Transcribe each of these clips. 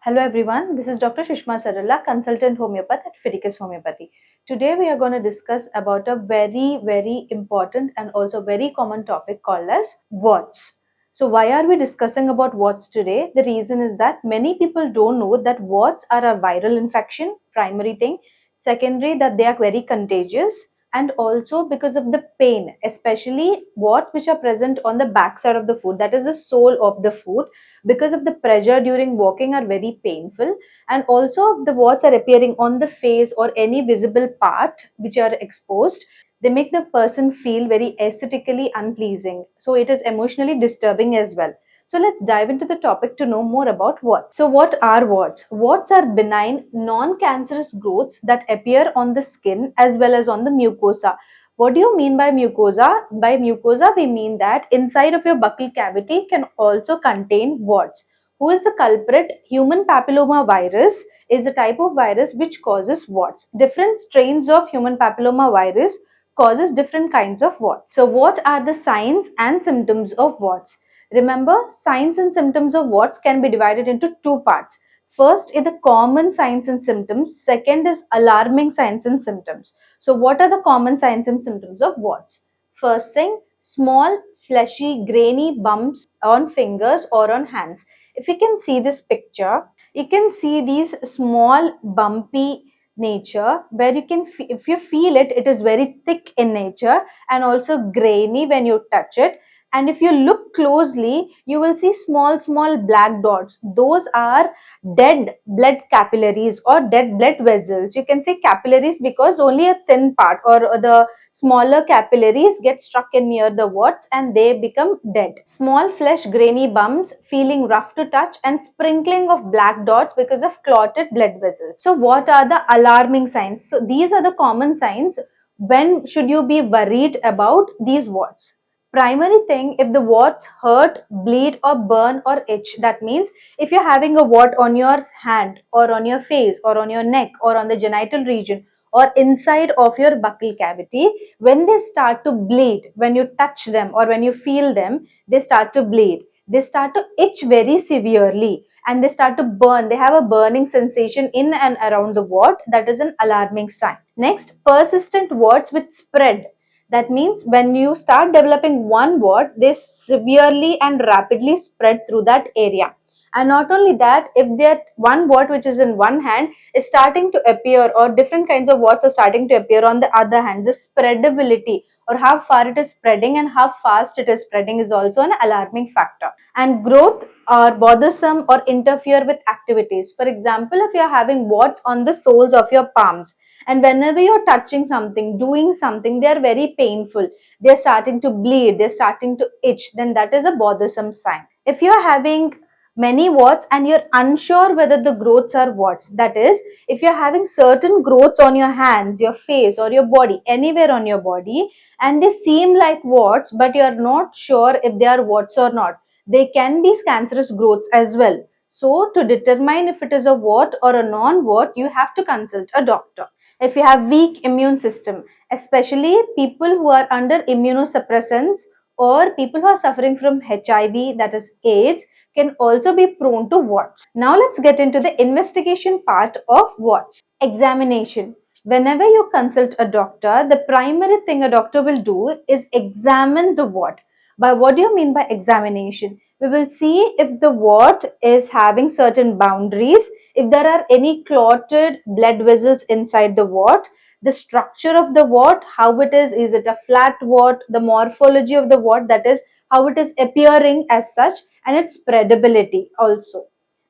Hello everyone, this is Dr. Shishma Sarala, consultant homeopath at Fidicus Homeopathy. Today we are going to discuss about a very important and also very common topic called as warts. So why are we discussing about warts today? The reason is that many people don't know that warts are a viral infection, primary thing. Secondary, that they are very contagious, and also because of the pain, especially warts which are present on the backside of the foot, that is the sole of the foot, because of the pressure during walking are very painful, and also the warts are appearing on the face or any visible part which are exposed. They make the person feel very aesthetically unpleasing, so it is emotionally disturbing as well. So let's dive into the topic to know more about warts. So what are warts? Warts are benign non-cancerous growths that appear on the skin as well as on the mucosa. What do you mean by mucosa? By mucosa, we mean that inside of your buccal cavity can also contain warts. Who is the culprit? Human papilloma virus is a type of virus which causes warts. Different strains of human papilloma virus causes different kinds of warts. So what are the signs and symptoms of warts? Remember, signs and symptoms of warts can be divided into two parts. First is the common signs and symptoms. Second is alarming signs and symptoms. So what are the common signs and symptoms of warts? First thing, small, fleshy, grainy bumps on fingers or on hands. If you can see this picture, you can see these small bumpy nature where you can, if you feel it, it is very thick in nature and also grainy when you touch it. And if you look closely, you will see small black dots. Those are dead blood capillaries or dead blood vessels. You can say capillaries because only a thin part or the smaller capillaries get stuck in near the warts and they become dead. Small flesh grainy bumps, feeling rough to touch, and sprinkling of black dots because of clotted blood vessels. So what are the alarming signs? So these are the common signs. When should you be worried about these warts? Primary thing, if the warts hurt, bleed or burn or itch, that means if you're having a wart on your hand or on your face or on your neck or on the genital region or inside of your buccal cavity, when they start to bleed, when you touch them or when you feel them, they start to bleed. They start to itch very severely and they start to burn. They have a burning sensation in and around the wart. That is an alarming sign. Next, persistent warts with spread. That means when you start developing one wart, they severely and rapidly spread through that area. And not only that, if that one wart which is in one hand is starting to appear, or different kinds of warts are starting to appear on the other hand, the spreadability or how far it is spreading and how fast it is spreading is also an alarming factor. And growth are bothersome or interfere with activities. For example, if you are having warts on the soles of your palms, and whenever you're touching something, doing something, they are very painful, they're starting to bleed, they're starting to itch, then that is a bothersome sign. If you're having many warts and you're unsure whether the growths are warts, that is, if you're having certain growths on your hands, your face or your body, anywhere on your body, and they seem like warts but you're not sure if they are warts or not, they can be cancerous growths as well. So to determine if it is a wart or a non-wart, you have to consult a doctor. If you have weak immune system, especially people who are under immunosuppressants or people who are suffering from HIV, that is AIDS, can also be prone to warts. Now let's get into the investigation part of warts. Examination. Whenever you consult a doctor, the primary thing a doctor will do is examine the wart. By what do you mean by examination? We will see if the wart is having certain boundaries, if there are any clotted blood vessels inside the wart, the structure of the wart, how it is it a flat wart, the morphology of the wart, that is how it is appearing as such, and its spreadability also.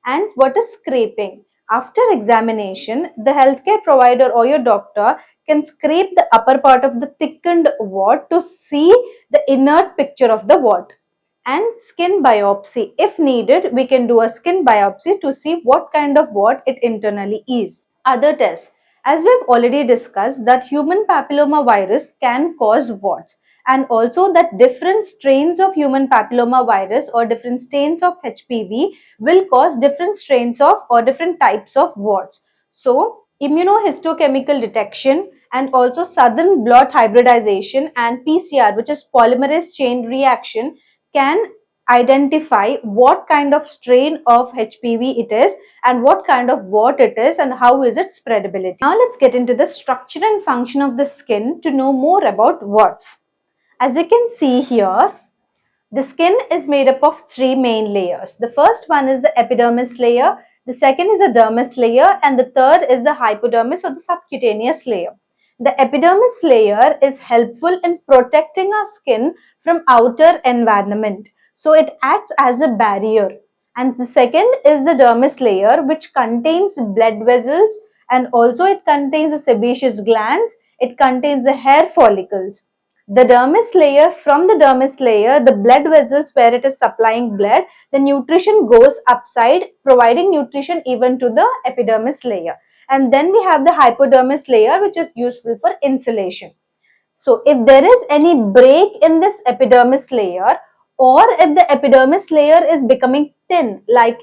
And what is scraping? After examination, the healthcare provider or your doctor can scrape the upper part of the thickened wart to see the inert picture of the wart. And skin biopsy. If needed, we can do a skin biopsy to see what kind of wart it internally is. Other tests. As we've already discussed, that human papilloma virus can cause warts, and also that different strains of human papilloma virus or different strains of HPV will cause different strains of or different types of warts. So, immunohistochemical detection and also southern blot hybridization and PCR, which is polymerase chain reaction, can identify what kind of strain of HPV it is and what kind of wart it is and how is its spreadability. Now let's get into the structure and function of the skin to know more about warts. As you can see here, the skin is made up of three main layers. The first one is the epidermis layer, the second is the dermis layer, and the third is the hypodermis or the subcutaneous layer. The epidermis layer is helpful in protecting our skin from outer environment. So it acts as a barrier. And the second is the dermis layer, which contains blood vessels, and also it contains the sebaceous glands, it contains the hair follicles. The dermis layer, from the dermis layer, the blood vessels where it is supplying blood, the nutrition goes upside, providing nutrition even to the epidermis layer. And then we have the hypodermis layer, which is useful for insulation. So if there is any break in this epidermis layer, or if the epidermis layer is becoming thin, like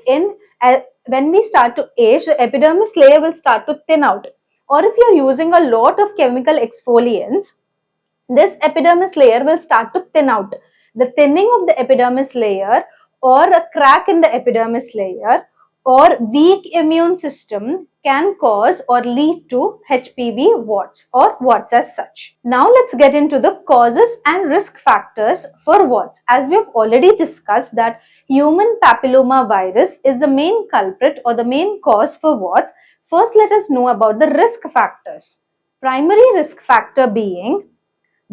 when we start to age, the epidermis layer will start to thin out. Or if you are using a lot of chemical exfoliants, this epidermis layer will start to thin out. The thinning of the epidermis layer, or a crack in the epidermis layer, or weak immune system can cause or lead to HPV warts or warts as such. Now let's get into the causes and risk factors for warts. As we have already discussed that human papilloma virus is the main culprit or the main cause for warts, first let us know about the risk factors. Primary risk factor being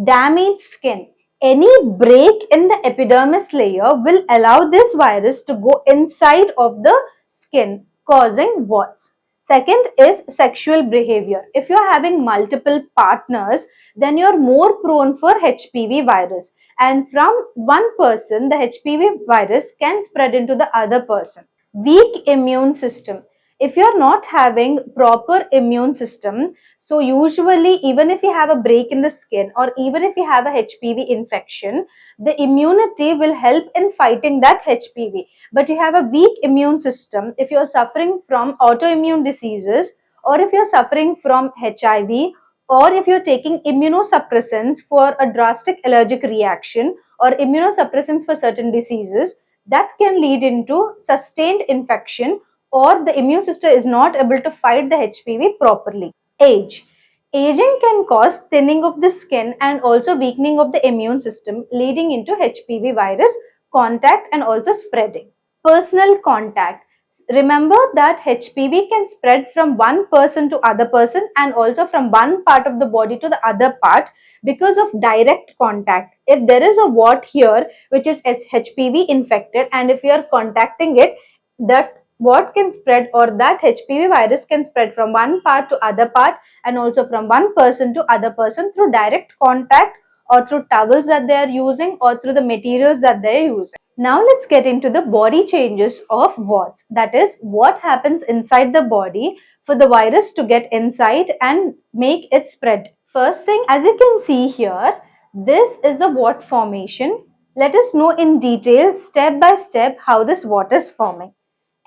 damaged skin. Any break in the epidermis layer will allow this virus to go inside of the skin, causing warts. Second is sexual behavior. If you are having multiple partners, then you are more prone for HPV virus. And from one person, the HPV virus can spread into the other person. Weak immune system. If you are not having proper immune system, so usually even if you have a break in the skin or even if you have a HPV infection, the immunity will help in fighting that HPV. But you have a weak immune system, if you are suffering from autoimmune diseases, or if you are suffering from HIV, or if you are taking immunosuppressants for a drastic allergic reaction or immunosuppressants for certain diseases, that can lead into sustained infection, or the immune system is not able to fight the HPV properly. Age. Aging can cause thinning of the skin and also weakening of the immune system, leading into HPV virus contact and also spreading. Personal contact. Remember that HPV can spread from one person to other person and also from one part of the body to the other part because of direct contact. If there is a wart here which is HPV infected, and if you are contacting it, that wart can spread, or that HPV virus can spread from one part to other part and also from one person to other person through direct contact or through towels that they are using or through the materials that they are using. Now let's get into the body changes of warts. That is, what happens inside the body for the virus to get inside and make it spread. First thing, as you can see here, this is the wart formation. Let us know in detail, step by step, how this wart is forming.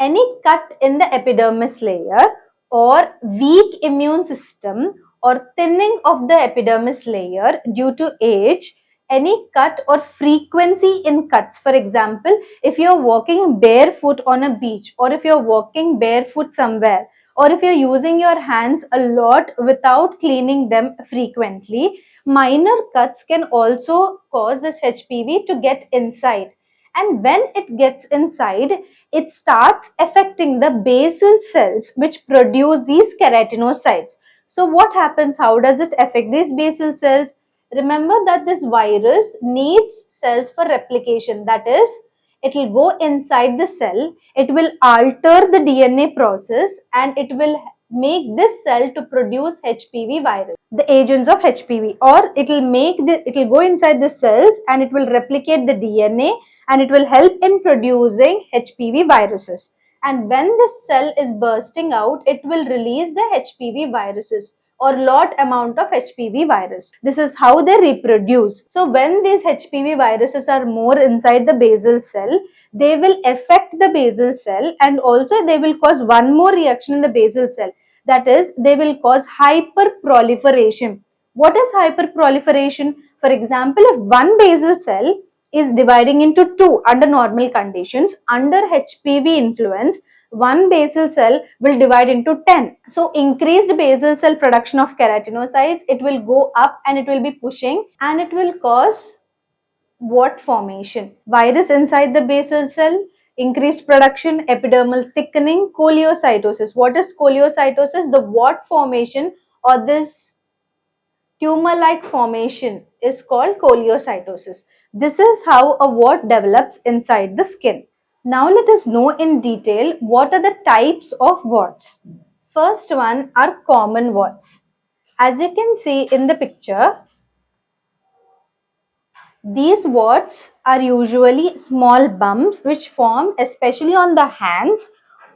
Any cut in the epidermis layer or weak immune system or thinning of the epidermis layer due to age, any cut or frequency in cuts. For example, if you are walking barefoot on a beach, or if you are walking barefoot somewhere, or if you are using your hands a lot without cleaning them frequently, minor cuts can also cause this HPV to get inside. And when it gets inside, it starts affecting the basal cells which produce these keratinocytes. So what happens? How does it affect these basal cells? Remember that this virus needs cells for replication. That is, it will go inside the cell, it will alter the DNA process, and it will make this cell to produce HPV virus, the agents of HPV, or it will go inside the cells and it will replicate the DNA and it will help in producing HPV viruses. And when this cell is bursting out, it will release the HPV viruses or lot amount of HPV virus. This is how they reproduce. So when these HPV viruses are more inside the basal cell, they will affect the basal cell, and also they will cause one more reaction in the basal cell. That is, they will cause hyperproliferation. What is hyperproliferation? For example, if one basal cell is dividing into two under normal conditions. Under HPV influence, one basal cell will divide into 10. So increased basal cell production of keratinocytes, it will go up and it will be pushing and it will cause Wart formation. Virus inside the basal cell, increased production, epidermal thickening, coleocytosis. What is coleocytosis? The Wart formation or this tumor-like formation is called coleocytosis. This is how a wart develops inside the skin. Now let us know in detail what are the types of warts. First one are common warts. As you can see in the picture, these warts are usually small bumps which form especially on the hands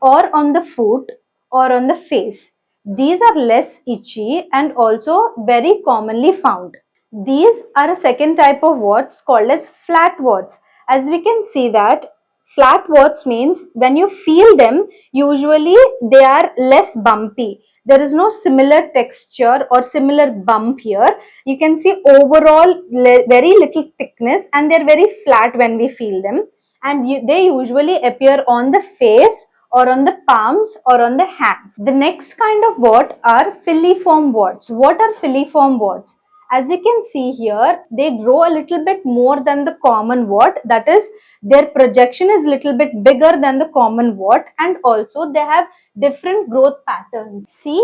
or on the foot or on the face. These are less itchy and also very commonly found. These are a second type of warts called as flat warts. As we can see that flat warts means when you feel them, usually they are less bumpy. There is no similar texture or similar bump here. You can see overall very little thickness and they're very flat when we feel them. And they usually appear on the face or on the palms or on the hands. The next kind of wart are filiform warts. What are filiform warts? As you can see here, they grow a little bit more than the common wart. That is, their projection is little bit bigger than the common wart and also they have different growth patterns. See,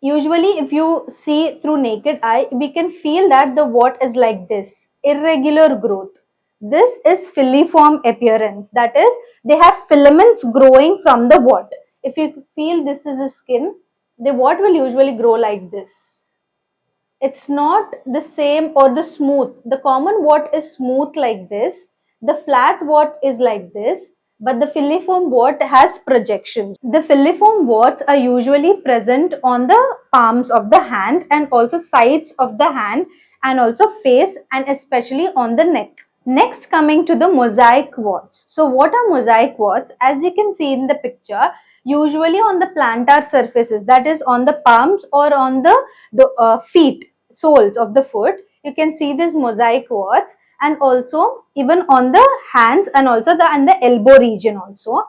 usually if you see through naked eye, we can feel that the wart is like this, irregular growth. This is filiform appearance. That is, they have filaments growing from the wart. If you feel this is the skin, the wart will usually grow like this. It's not the same or the smooth. The common wart is smooth like this. The flat wart is like this. But the filiform wart has projections. The filiform warts are usually present on the palms of the hand and also sides of the hand and also face and especially on the neck. Next, coming to the mosaic warts. So what are mosaic warts? As you can see in the picture, usually on the plantar surfaces, that is on the palms or on the feet, soles of the foot, you can see these mosaic warts and also even on the hands and also the elbow region also.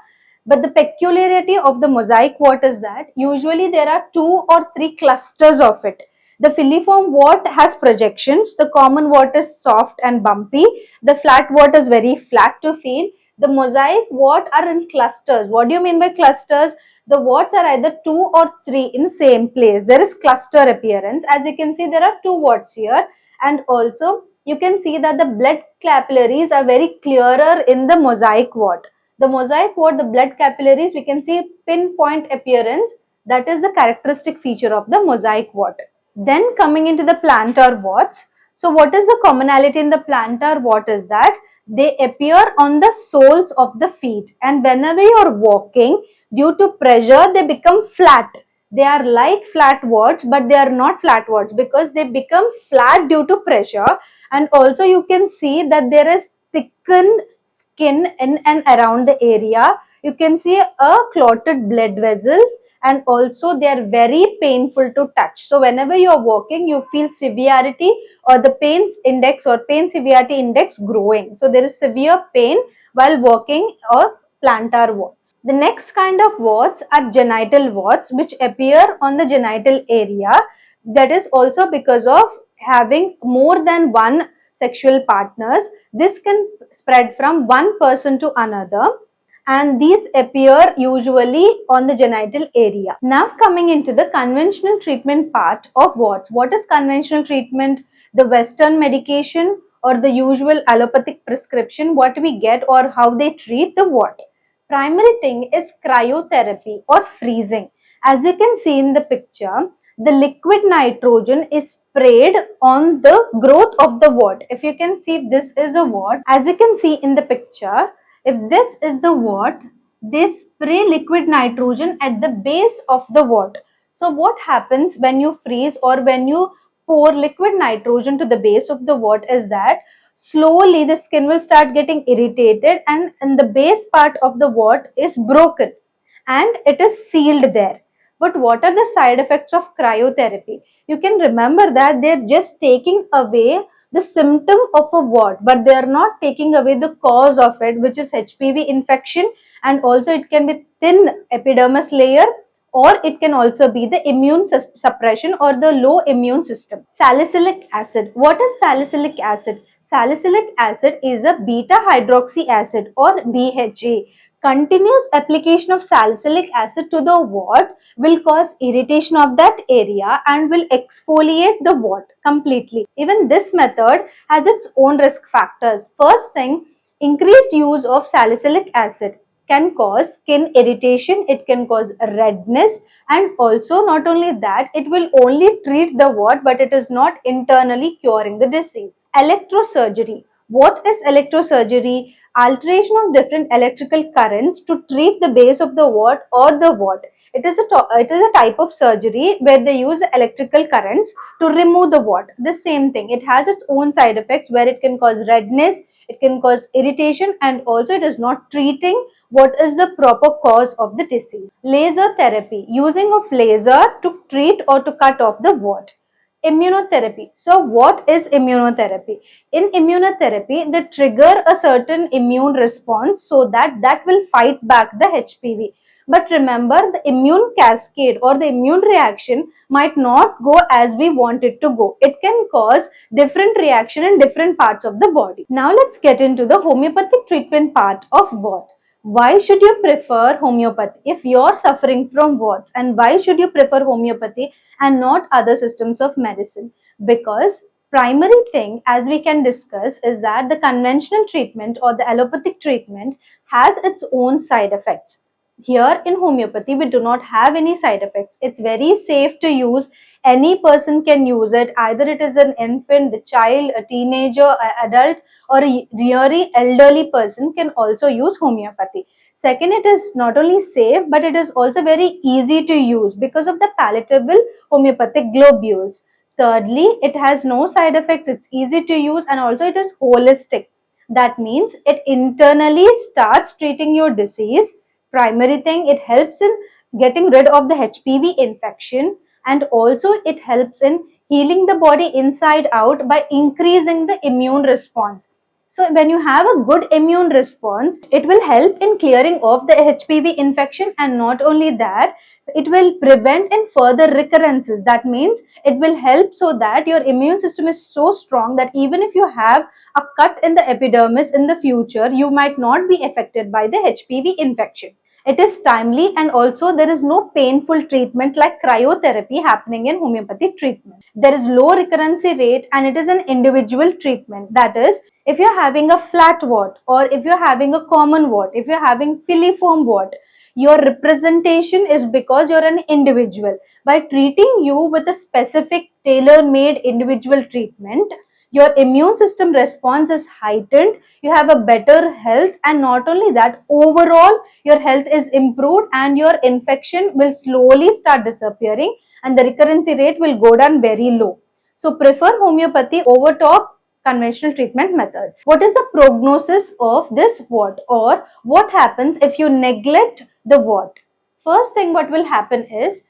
But the peculiarity of the mosaic wart is that usually there are 2 or 3 clusters of it. The filiform wart has projections, the common wart is soft and bumpy, the flat wart is very flat to feel. The mosaic wart are in clusters. What do you mean by clusters? The warts are either 2 or 3 in same place. There is cluster appearance. As you can see, there are 2 warts here and also you can see that the blood capillaries are very clearer in the mosaic wart. The mosaic wart, the blood capillaries, we can see pinpoint appearance. That is the characteristic feature of the mosaic wart. Then coming into the plantar warts. So what is the commonality in the plantar wart is that they appear on the soles of the feet and whenever you are walking, due to pressure, they become flat. They are like flat warts but they are not flat warts because they become flat due to pressure and also you can see that there is thickened skin in and around the area. You can see a clotted blood vessels and also they are very painful to touch. So whenever you are walking, you feel severity or the pain index or pain severity index growing. So there is severe pain while walking or plantar warts. The next kind of warts are genital warts which appear on the genital area. That is also because of having more than one sexual partners. This can spread from one person to another and these appear usually on the genital area. Now coming into the conventional treatment part of warts. What is conventional treatment? The Western medication or the usual allopathic prescription what we get or how they treat the wart. Primary thing is cryotherapy or freezing. As you can see in the picture, the liquid nitrogen is sprayed on the growth of the wart. If you can see, this is a wart. As you can see in the picture, if this is the wart, they spray liquid nitrogen at the base of the wart. So what happens when you freeze or when you pour liquid nitrogen to the base of the wart is that slowly the skin will start getting irritated and the base part of the wart is broken and it is sealed there. But what are the side effects of cryotherapy? You can remember that they're just taking away the symptom of a wart, but they are not taking away the cause of it, which is HPV infection, and also it can be thin epidermis layer, or it can also be the immune suppression or the low immune system. Salicylic acid. What is salicylic acid? Salicylic acid is a beta hydroxy acid or BHA. Continuous application of salicylic acid to the wart will cause irritation of that area and will exfoliate the wart completely. Even this method has its own risk factors. First thing, increased use of salicylic acid can cause skin irritation, it can cause redness, and also not only that, it will only treat the wart but it is not internally curing the disease. Electrosurgery. What is electrosurgery? Alteration of different electrical currents to treat the base of the wart or the wart. It is a type of surgery where they use electrical currents to remove the wart. The same thing. It has its own side effects where it can cause redness, it can cause irritation, and also it is not treating what is the proper cause of the disease. Laser therapy. Using of laser to treat or to cut off the wart. Immunotherapy. So what is immunotherapy? In immunotherapy, they trigger a certain immune response so that will fight back the HPV. But remember, the immune cascade or the immune reaction might not go as we want it to go. It can cause different reaction in different parts of the body. Now let's get into the homeopathic treatment part of wart. Why should you prefer homeopathy if you're suffering from warts, and why should you prefer homeopathy and not other systems of medicine? Because primary thing, as we can discuss, is that the conventional treatment or the allopathic treatment has its own side effects. Here in homeopathy, we do not have any side effects. It's very safe to use. Any person can use it. Either it is an infant, a child, a teenager, an adult, or a really elderly person can also use homeopathy. Second, it is not only safe, but it is also very easy to use because of the palatable homeopathic globules. Thirdly, it has no side effects. It's easy to use, and also it is holistic. That means it internally starts treating your disease. Primary thing, it helps in getting rid of the HPV infection, and also it helps in healing the body inside out by increasing the immune response. So when you have a good immune response, it will help in clearing off the HPV infection, and not only that, it will prevent in further recurrences. That means it will help so that your immune system is so strong that even if you have a cut in the epidermis in the future, you might not be affected by the HPV infection. It is timely, and also there is no painful treatment like cryotherapy happening in homeopathy treatment. There is low recurrency rate, and it is an individual treatment. That is, if you're having a flat wart, or if you're having a common wart, if you're having filiform wart, your representation is because you're an individual. By treating you with a specific tailor-made individual treatment, your immune system response is heightened, you have a better health, and not only that, overall your health is improved and your infection will slowly start disappearing and the recurrency rate will go down very low. So prefer homeopathy over top conventional treatment methods. What is the prognosis of this wart, or what happens if you neglect the wart? First thing what will happen is,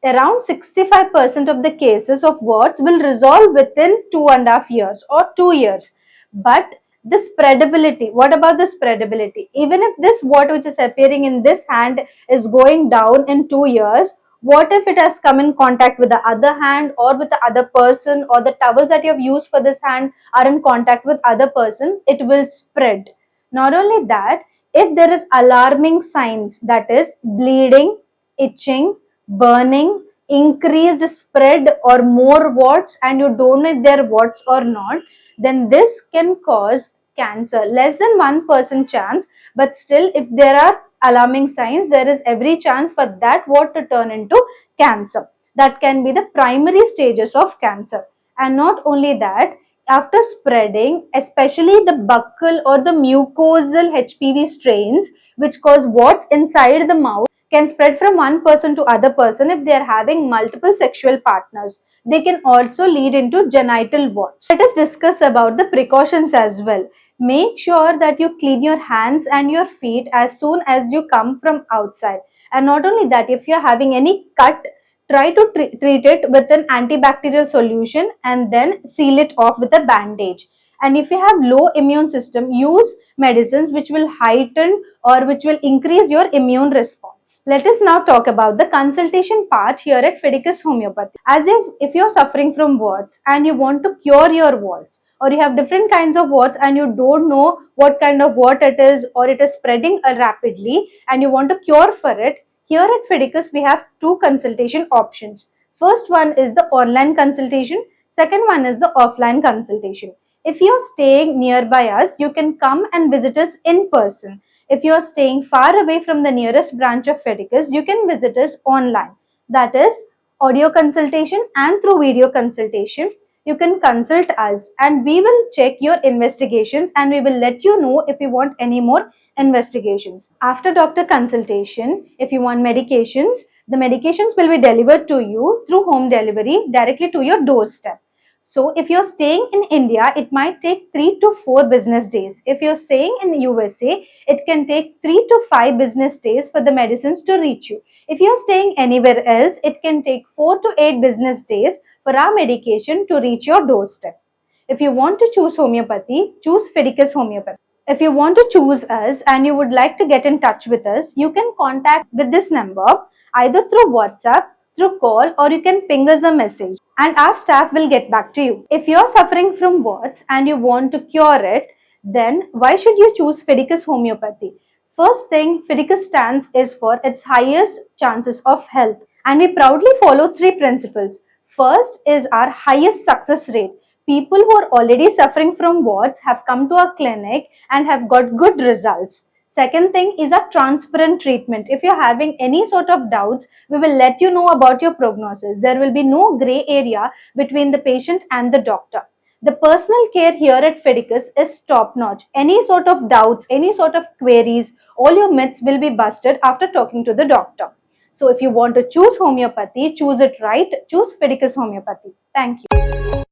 around 65% of the cases of warts will resolve within 2.5 years or 2 years. But the spreadability, what about the spreadability? Even if this wart which is appearing in this hand is going down in 2 years, what if it has come in contact with the other hand or with the other person, or the towels that you have used for this hand are in contact with other person? It will spread. Not only that, if there is alarming signs, that is bleeding, itching, burning, increased spread or more warts, and you don't know if they are warts or not, then this can cause cancer. Less than 1% chance, but still if there are alarming signs, there is every chance for that wart to turn into cancer. That can be the primary stages of cancer. And not only that, after spreading, especially the buccal or the mucosal HPV strains which cause warts inside the mouth, can spread from one person to other person if they are having multiple sexual partners. They can also lead into genital warts. Let us discuss about the precautions as well. Make sure that you clean your hands and your feet as soon as you come from outside. And not only that, if you are having any cut, Try to treat it with an antibacterial solution and then seal it off with a bandage. And if you have low immune system, use medicines which will heighten or which will increase your immune response. Let us now talk about the consultation part here at Fidicus Homeopathy. As if you're suffering from warts and you want to cure your warts, or you have different kinds of warts and you don't know what kind of wart it is, or it is spreading rapidly and you want to cure for it, here at Fidicus we have two consultation options. First one is the online consultation, second one is the offline consultation. If you're staying nearby us, you can come and visit us in person. If you're staying far away from the nearest branch of Fidicus, you can visit us online. That is audio consultation and through video consultation. You can consult us and we will check your investigations and we will let you know if you want any more investigations. After doctor consultation, if you want medications, the medications will be delivered to you through home delivery directly to your doorstep. So if you're staying in India, it might take 3 to 4 business days. If you're staying in USA, it can take 3 to 5 business days for the medicines to reach you. If you're staying anywhere else, it can take 4 to 8 business days for our medication to reach your doorstep. If you want to choose homeopathy, choose Fidicus Homeopathy. If you want to choose us and you would like to get in touch with us, you can contact with this number either through WhatsApp, through call, or you can ping us a message and our staff will get back to you. If you're suffering from warts and you want to cure it, then why should you choose Fidicus Homeopathy? First thing, Fidicus stands is for its highest chances of health, and we proudly follow 3 principles. First is our highest success rate. People who are already suffering from warts have come to our clinic and have got good results. Second thing is a transparent treatment. If you're having any sort of doubts, we will let you know about your prognosis. There will be no gray area between the patient and the doctor. The personal care here at Fidicus is top notch. Any sort of doubts, any sort of queries, all your myths will be busted after talking to the doctor. So if you want to choose homeopathy, choose it right. Choose Fidicus Homeopathy. Thank you.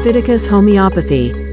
Fidicus Homeopathy.